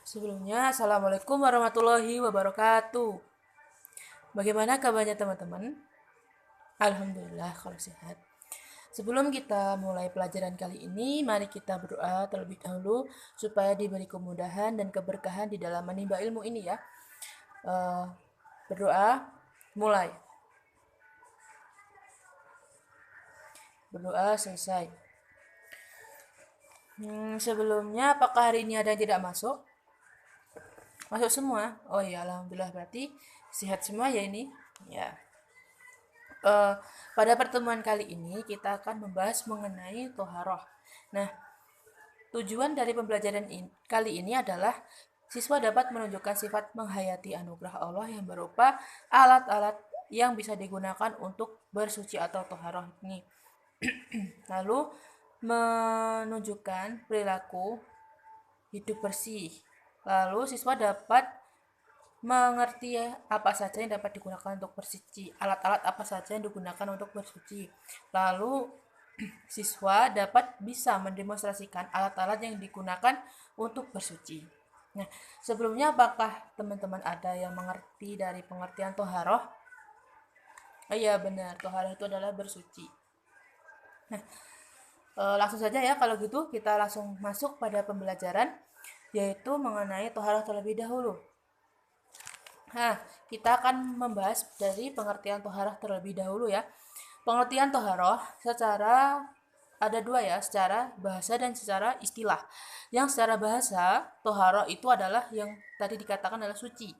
Sebelumnya, Assalamualaikum warahmatullahi wabarakatuh. Bagaimana kabarnya teman-teman? Alhamdulillah kalau sehat. Sebelum kita mulai pelajaran kali ini, mari kita berdoa terlebih dahulu supaya diberi kemudahan dan keberkahan di dalam menimba ilmu ini ya. Berdoa, mulai. Berdoa selesai. Sebelumnya, apakah hari ini ada yang tidak masuk? Masuk semua? Oh iya, alhamdulillah berarti sehat semua ya ini. Ya. Eh, Pada pertemuan kali ini kita akan membahas mengenai toharoh. Nah, tujuan dari pembelajaran kali ini adalah siswa dapat menunjukkan sifat menghayati anugerah Allah yang berupa alat-alat yang bisa digunakan untuk bersuci atau toharoh ini. Lalu menunjukkan perilaku hidup bersih. Lalu siswa dapat mengerti apa saja yang dapat digunakan untuk bersuci, alat-alat apa saja yang digunakan untuk bersuci. Lalu siswa dapat bisa mendemonstrasikan alat-alat yang digunakan untuk bersuci. Nah, sebelumnya apakah teman-teman ada yang mengerti dari pengertian toharoh? Oh iya benar, toharoh itu adalah bersuci. Nah, langsung saja ya kalau gitu kita langsung masuk pada pembelajaran yaitu mengenai toharoh terlebih dahulu. Nah, kita akan membahas dari pengertian toharoh terlebih dahulu ya. Pengertian toharoh secara ada dua ya, secara bahasa dan secara istilah. Yang secara bahasa, toharoh itu adalah yang tadi dikatakan adalah suci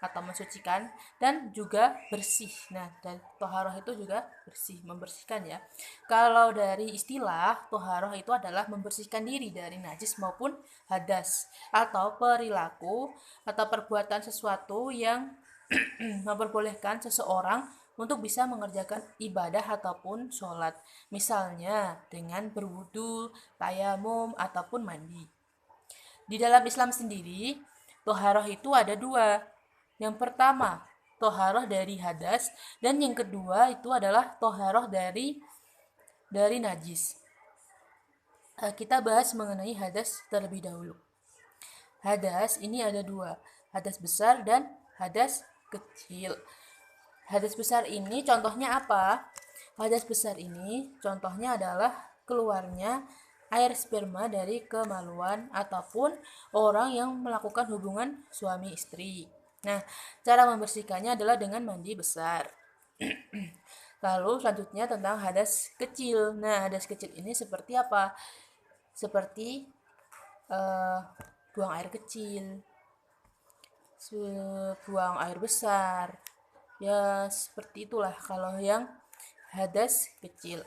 atau mensucikan dan juga bersih. Nah, dan toharoh itu juga bersih, membersihkan ya. Kalau dari istilah, toharoh itu adalah membersihkan diri dari najis maupun hadas atau perilaku atau perbuatan sesuatu yang memperbolehkan seseorang untuk bisa mengerjakan ibadah ataupun sholat. Misalnya dengan berwudu, tayamum, ataupun mandi. Di dalam Islam sendiri, toharoh itu ada dua. Yang pertama, toharoh dari hadas, dan yang kedua itu adalah toharoh dari najis. Kita bahas mengenai hadas terlebih dahulu. Hadas ini ada dua, hadas besar dan hadas kecil. Hadas besar ini contohnya apa? Hadas besar ini contohnya adalah keluarnya air sperma dari kemaluan ataupun orang yang melakukan hubungan suami istri. Nah, cara membersihkannya adalah dengan mandi besar. Lalu selanjutnya tentang hadas kecil. Nah, hadas kecil ini seperti apa? Seperti buang air kecil, buang air besar. Ya, seperti itulah kalau yang hadas kecil.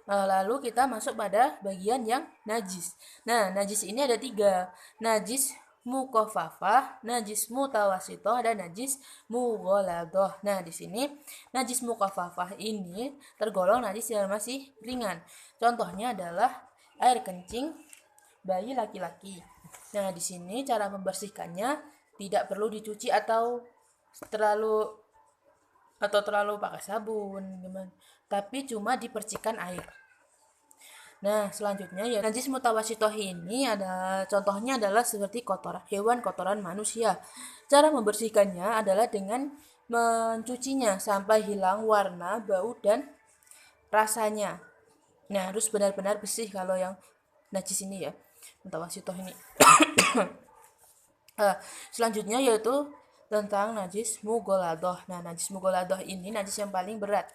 Lalu kita masuk pada bagian yang najis. Nah, najis ini ada tiga. Najis mukofafah, najis mutawasitoh, dan najis mugholadoh. Nah, di sini najis mukofafah ini tergolong najis yang masih ringan. Contohnya adalah air kencing bayi laki-laki. Nah, di sini cara membersihkannya tidak perlu dicuci terlalu terlalu pakai sabun gimana, tapi cuma dipercikan air. Nah, selanjutnya ya najis mutawasitoh ini ada contohnya adalah seperti kotoran hewan, kotoran manusia. Cara membersihkannya adalah dengan mencucinya sampai hilang warna, bau, dan rasanya. Nah, harus benar-benar bersih kalau yang najis ini ya, mutawasitoh ini. Selanjutnya yaitu tentang najis mugholadoh. Nah, najis mugholadoh ini najis yang paling berat.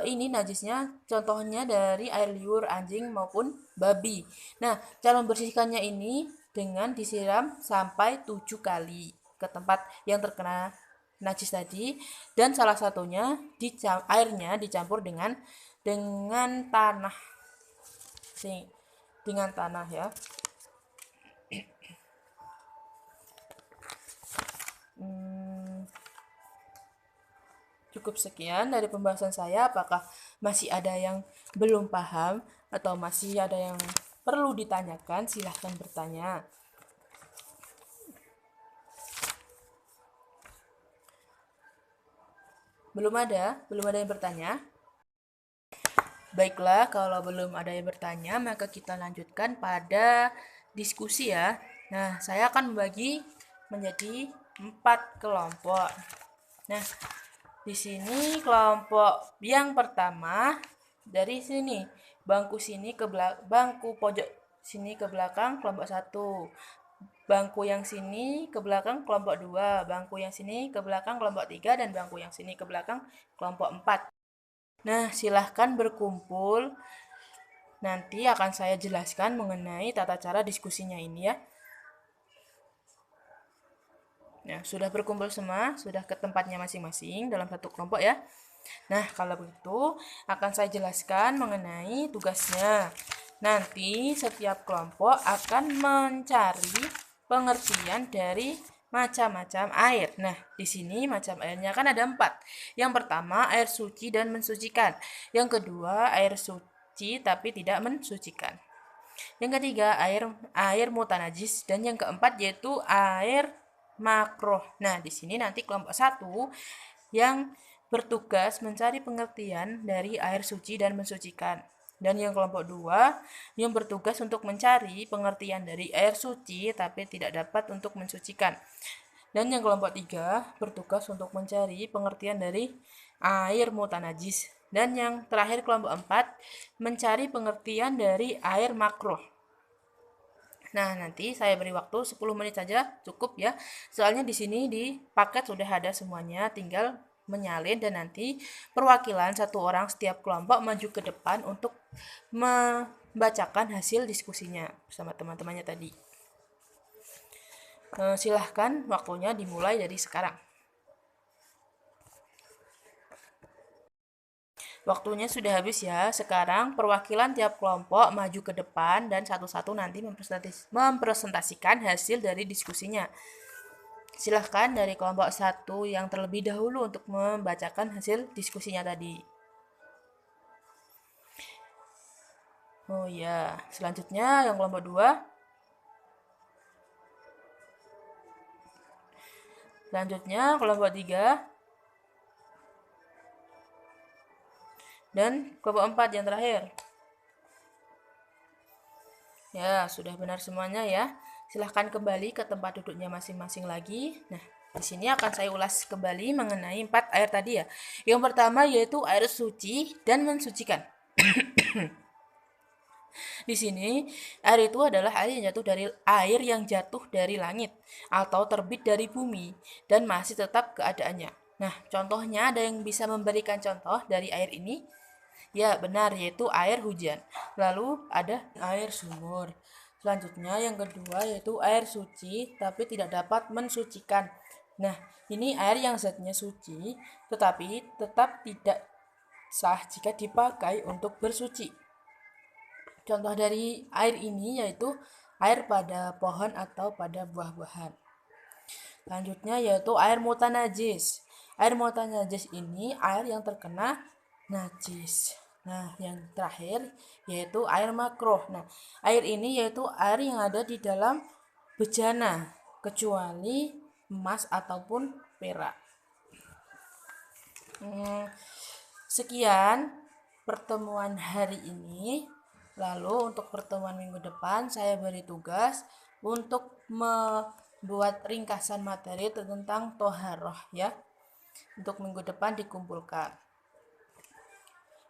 Ini najisnya contohnya dari air liur anjing maupun babi. Nah, cara membersihkannya ini dengan disiram sampai 7 kali ke tempat yang terkena najis tadi, dan salah satunya airnya dicampur dengan tanah. Dengan tanah ya. Cukup sekian dari pembahasan saya. Apakah masih ada yang belum paham atau masih ada yang perlu ditanyakan? Silahkan bertanya. Belum ada yang bertanya? Baiklah, kalau belum ada yang bertanya, maka kita lanjutkan pada diskusi ya. Nah, saya akan membagi menjadi 4 kelompok. Nah, di sini kelompok yang pertama dari sini, bangku sini ke bangku pojok sini ke belakang kelompok 1. Bangku yang sini ke belakang kelompok 2, bangku yang sini ke belakang kelompok 3, dan bangku yang sini ke belakang kelompok 4. Nah, silahkan berkumpul. Nanti akan saya jelaskan mengenai tata cara diskusinya ini ya. Nah, sudah berkumpul semua, sudah ke tempatnya masing-masing dalam satu kelompok ya. Nah, kalau begitu akan saya jelaskan mengenai tugasnya. Nanti setiap kelompok akan mencari pengertian dari macam-macam air. Nah, di sini macam airnya kan ada 4. Yang pertama, air suci dan mensucikan. Yang kedua, air suci tapi tidak mensucikan. Yang ketiga, air mutanajis, dan yang keempat yaitu air makruh. Nah, di sini nanti kelompok 1 yang bertugas mencari pengertian dari air suci dan mensucikan. Dan yang kelompok 2 yang bertugas untuk mencari pengertian dari air suci tapi tidak dapat untuk mensucikan. Dan yang kelompok 3 bertugas untuk mencari pengertian dari air mutanajis. Dan yang terakhir kelompok 4 mencari pengertian dari air makruh. Nah, nanti saya beri waktu 10 menit saja, cukup ya. Soalnya di sini di paket sudah ada semuanya, tinggal menyalin, dan nanti perwakilan satu orang setiap kelompok maju ke depan untuk membacakan hasil diskusinya bersama teman-temannya tadi. Silahkan waktunya dimulai dari sekarang. Waktunya sudah habis ya. Sekarang perwakilan tiap kelompok maju ke depan dan satu-satu nanti mempresentasikan hasil dari diskusinya. Silahkan dari kelompok 1 yang terlebih dahulu untuk membacakan hasil diskusinya tadi. Oh ya, selanjutnya yang kelompok 2. Selanjutnya kelompok 3. Dan kelompok 4 yang terakhir. Ya, sudah benar semuanya ya. Silahkan kembali ke tempat duduknya masing-masing lagi. Nah, di sini akan saya ulas kembali mengenai 4 air tadi ya. Yang pertama yaitu air suci dan mensucikan. Di sini, air itu adalah air yang jatuh dari langit atau terbit dari bumi dan masih tetap keadaannya. Nah, contohnya ada yang bisa memberikan contoh dari air ini? Ya, benar, yaitu air hujan. Lalu ada air sumur. Selanjutnya yang kedua yaitu air suci tapi tidak dapat mensucikan. Nah, ini air yang zatnya suci tetapi tetap tidak sah jika dipakai untuk bersuci. Contoh dari air ini yaitu air pada pohon atau pada buah-buahan. Selanjutnya yaitu air mutanajis. Air mutanajis ini air yang terkena najis. Nah, yang terakhir yaitu air makruh. Nah, air ini yaitu air yang ada di dalam bejana, kecuali emas ataupun perak. Sekian pertemuan hari ini. Lalu untuk pertemuan minggu depan saya beri tugas untuk membuat ringkasan materi tentang toharoh ya. Untuk minggu depan dikumpulkan.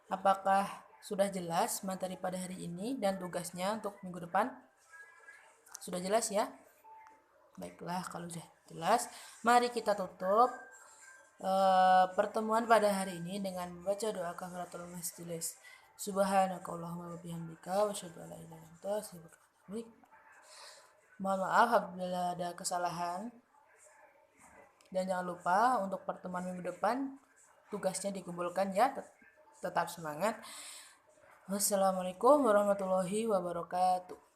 Apakah sudah jelas materi pada hari ini dan tugasnya untuk minggu depan? Sudah jelas ya? Baiklah, kalau sudah jelas, mari kita tutup pertemuan pada hari ini dengan membaca doa kafaratul majelis. Subhanakallahumma wa bihamdika wa asyhadu an la ilaha illa anta astaghfiruka wa atubu ilaik. Mohon maaf apabila ada kesalahan. Dan jangan lupa untuk pertemuan minggu depan tugasnya dikumpulkan ya. Tetap semangat. Wassalamualaikum warahmatullahi wabarakatuh.